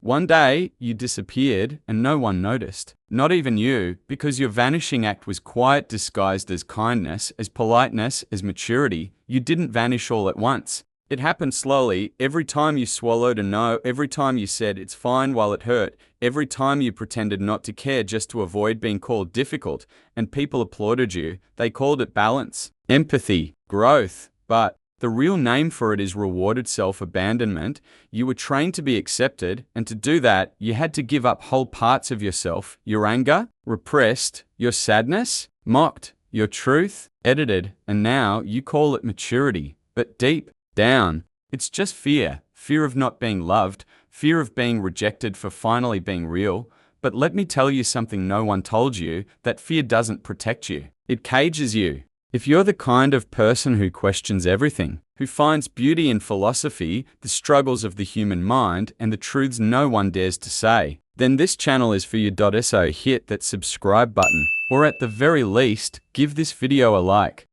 One day, you disappeared and no one noticed. Not even you, because your vanishing act was quiet, disguised as kindness, as politeness, as maturity. You didn't vanish all at once. It happened slowly. Every time you swallowed a no, every time you said it's fine while it hurt, every time you pretended not to care just to avoid being called difficult, and people applauded you. They called it balance, empathy, growth, but the real name for it is rewarded self-abandonment. You were trained to be accepted, and to do that, you had to give up whole parts of yourself, your anger, repressed, your sadness, mocked, your truth, edited, and now you call it maturity. But deep down, it's just fear. Fear of not being loved, fear of being rejected for finally being real. But let me tell you something no one told you, that fear doesn't protect you. It cages you. If you're the kind of person who questions everything, who finds beauty in philosophy, the struggles of the human mind, and the truths no one dares to say, then this channel is for you. So hit that subscribe button, or at the very least, give this video a like.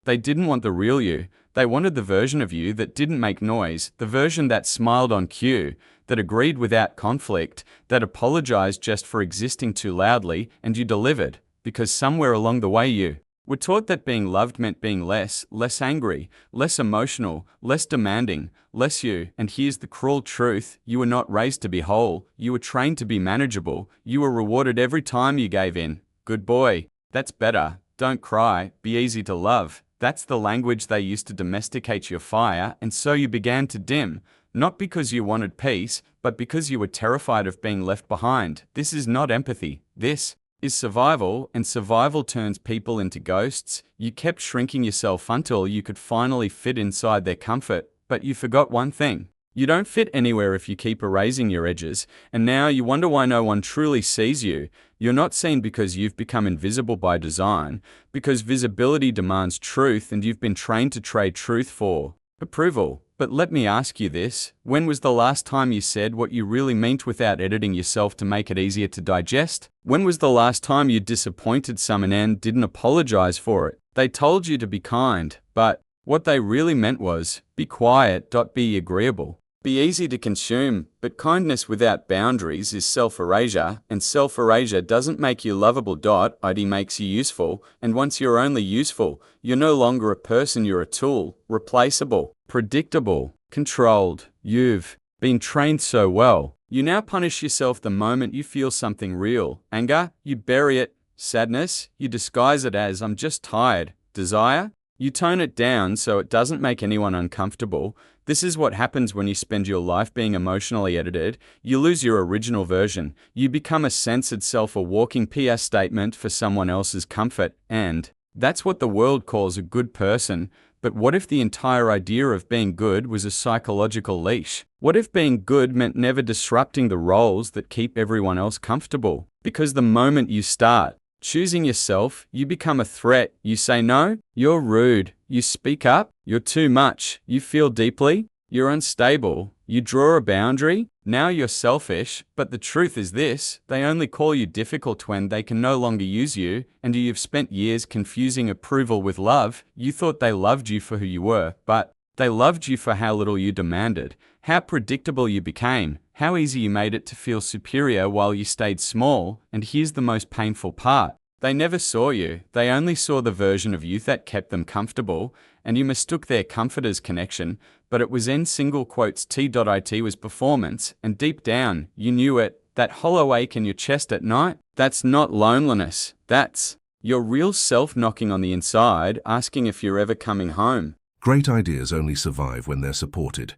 They didn't want the real you. They wanted the version of you that didn't make noise, the version that smiled on cue, that agreed without conflict, that apologized just for existing too loudly, and you delivered, because somewhere along the way you were taught that being loved meant being less angry, less emotional, less demanding, less you. And here's the cruel truth: you were not raised to be whole, you were trained to be manageable, you were rewarded every time you gave in. Good boy, that's better, don't cry, be easy to love. That's the language they used to domesticate your fire, and so you began to dim, not because you wanted peace, but because you were terrified of being left behind. This is not empathy. This is survival, and survival turns people into ghosts. You kept shrinking yourself until you could finally fit inside their comfort, but you forgot one thing. You don't fit anywhere if you keep erasing your edges, and now you wonder why no one truly sees you. You're not seen because you've become invisible by design, because visibility demands truth, and you've been trained to trade truth for approval. But let me ask you this: when was the last time you said what you really meant without editing yourself to make it easier to digest? When was the last time you disappointed someone and didn't apologize for it? They told you to be kind, but what they really meant was, be quiet, be agreeable. Be easy to consume, but kindness without boundaries is self-erasure, and self-erasure doesn't make you lovable. It makes you useful, and once you're only useful, you're no longer a person, you're a tool, replaceable, predictable, controlled. You've been trained so well. You now punish yourself the moment you feel something real. Anger, you bury it. Sadness, you disguise it as "I'm just tired." Desire, you tone it down so it doesn't make anyone uncomfortable. This is what happens when you spend your life being emotionally edited. You lose your original version. You become a censored self, a walking PS statement for someone else's comfort. And that's what the world calls a good person. But what if the entire idea of being good was a psychological leash? What if being good meant never disrupting the roles that keep everyone else comfortable? Because the moment you start choosing yourself, you become a threat. You say no, you're rude. You speak up, you're too much. You feel deeply, you're unstable. You draw a boundary, now you're selfish. But the truth is this: they only call you difficult when they can no longer use you, and you've spent years confusing approval with love. You thought they loved you for who you were, but they loved you for how little you demanded, how predictable you became, how easy you made it to feel superior while you stayed small. And here's the most painful part: they never saw you, they only saw the version of you that kept them comfortable, and you mistook their comfort as connection, but it was T.it was performance, and deep down, you knew it. That hollow ache in your chest at night, that's not loneliness, that's your real self knocking on the inside, asking if you're ever coming home. Great ideas only survive when they're supported.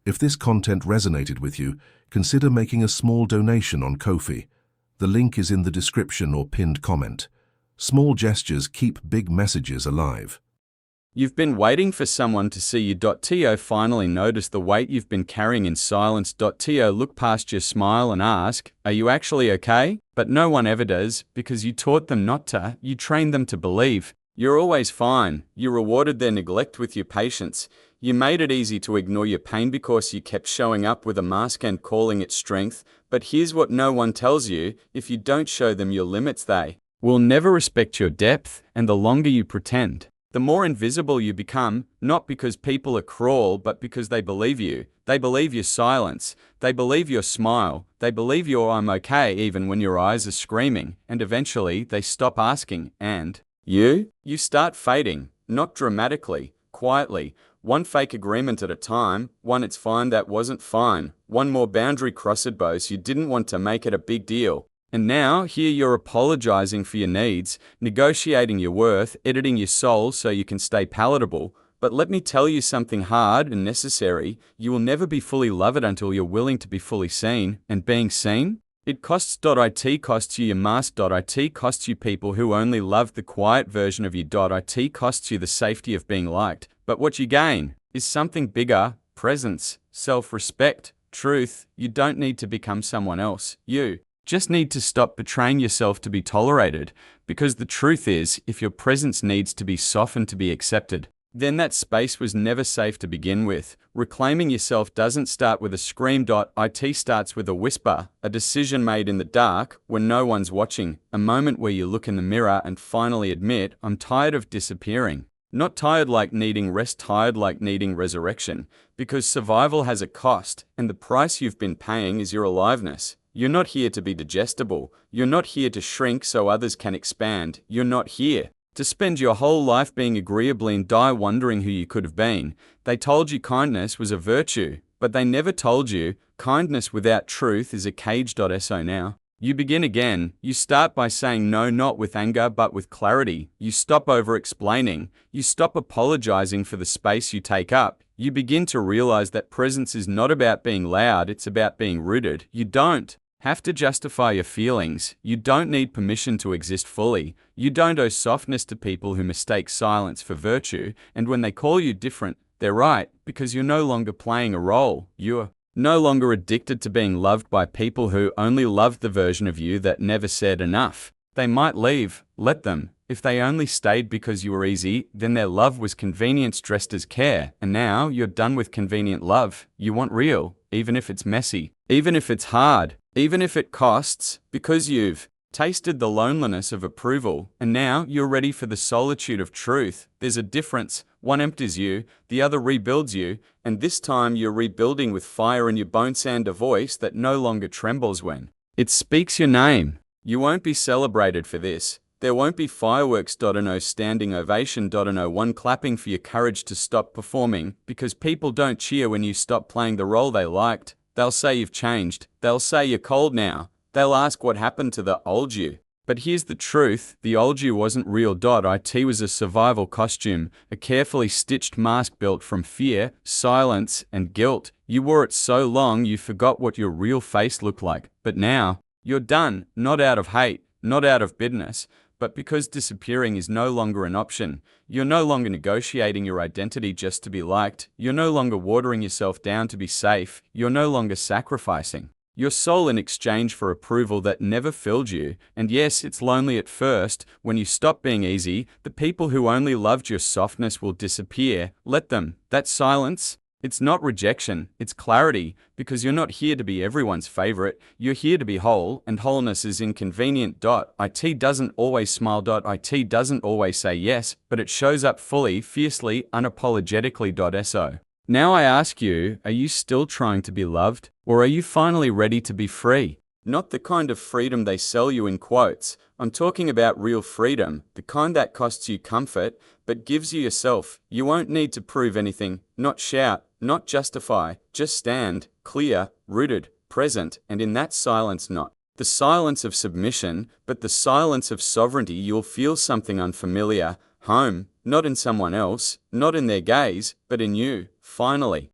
If this content resonated with you, consider making a small donation on Ko-fi. The link is in the description or pinned comment. Small gestures keep big messages alive. You've been waiting for someone to see you. To finally notice the weight you've been carrying in silence. To look past your smile and ask, are you actually okay? But no one ever does, because you taught them not to. You trained them to believe you're always fine. You rewarded their neglect with your patience. You made it easy to ignore your pain because you kept showing up with a mask and calling it strength. But here's what no one tells you: if you don't show them your limits, they will never respect your depth, and the longer you pretend, The more invisible you become, not because people are cruel, but because they believe you. They believe your silence. They believe your smile. They believe your "I'm okay" even when your eyes are screaming. And eventually, they stop asking, and you start fading, not dramatically, quietly. One fake agreement at a time, one "it's fine" that wasn't fine, one more boundary crossed both you didn't want to make it a big deal. And now, here you're apologizing for your needs, negotiating your worth, editing your soul so you can stay palatable. But let me tell you something hard and necessary: you will never be fully loved until you're willing to be fully seen. And being seen? It costs. It costs you your mask. It costs you people who only love the quiet version of you. It costs you the safety of being liked. But what you gain is something bigger: presence, self-respect, truth. You don't need to become someone else. You just need to stop betraying yourself to be tolerated, because the truth is, if your presence needs to be softened to be accepted, then that space was never safe to begin with. Reclaiming yourself doesn't start with a scream. It starts with a whisper, a decision made in the dark when no one's watching, a moment where you look in the mirror and finally admit, "I'm tired of disappearing." Not tired like needing rest, tired like needing resurrection, because survival has a cost, and the price you've been paying is your aliveness. You're not here to be digestible. You're not here to shrink so others can expand. You're not here to spend your whole life being agreeable and die wondering who you could have been. They told you kindness was a virtue, but they never told you kindness without truth is a cage. So now, you begin again. You start by saying no, not with anger, but with clarity. You stop over-explaining. You stop apologizing for the space you take up. You begin to realize that presence is not about being loud, it's about being rooted. You don't have to justify your feelings. You don't need permission to exist fully. You don't owe softness to people who mistake silence for virtue, and when they call you different, they're right, because you're no longer playing a role. You're no longer addicted to being loved by people who only loved the version of you that never said enough. They might leave, let them. If they only stayed because you were easy, then their love was convenience dressed as care, and now you're done with convenient love. You want real, even if it's messy, even if it's hard, even if it costs, because you've tasted the loneliness of approval, and now you're ready for the solitude of truth. There's a difference. One empties you, the other rebuilds you, and this time you're rebuilding with fire in your bones and a voice that no longer trembles when it speaks your name. You won't be celebrated for this. There won't be fireworks. No standing ovation. No one clapping for your courage to stop performing, because people don't cheer when you stop playing the role they liked. They'll say you've changed. They'll say you're cold now. They'll ask what happened to the old you. But here's the truth: the old you wasn't real. It was a survival costume, a carefully stitched mask built from fear, silence, and guilt. You wore it so long you forgot what your real face looked like. But now, you're done, not out of hate, not out of bitterness, but because disappearing is no longer an option. You're no longer negotiating your identity just to be liked. You're no longer watering yourself down to be safe. You're no longer sacrificing your soul in exchange for approval that never filled you. And yes, it's lonely at first. When you stop being easy, the people who only loved your softness will disappear. Let them. That silence, it's not rejection, it's clarity, because you're not here to be everyone's favorite. You're here to be whole, and wholeness is inconvenient. It doesn't always smile. It doesn't always say yes, but it shows up fully, fiercely, unapologetically. So now I ask you, are you still trying to be loved? Or are you finally ready to be free? Not the kind of freedom they sell you in quotes. I'm talking about real freedom, the kind that costs you comfort, but gives you yourself. You won't need to prove anything, not shout, not justify, just stand, clear, rooted, present, and in that silence, not the silence of submission, but the silence of sovereignty, you'll feel something unfamiliar. Home, not in someone else, not in their gaze, but in you, finally.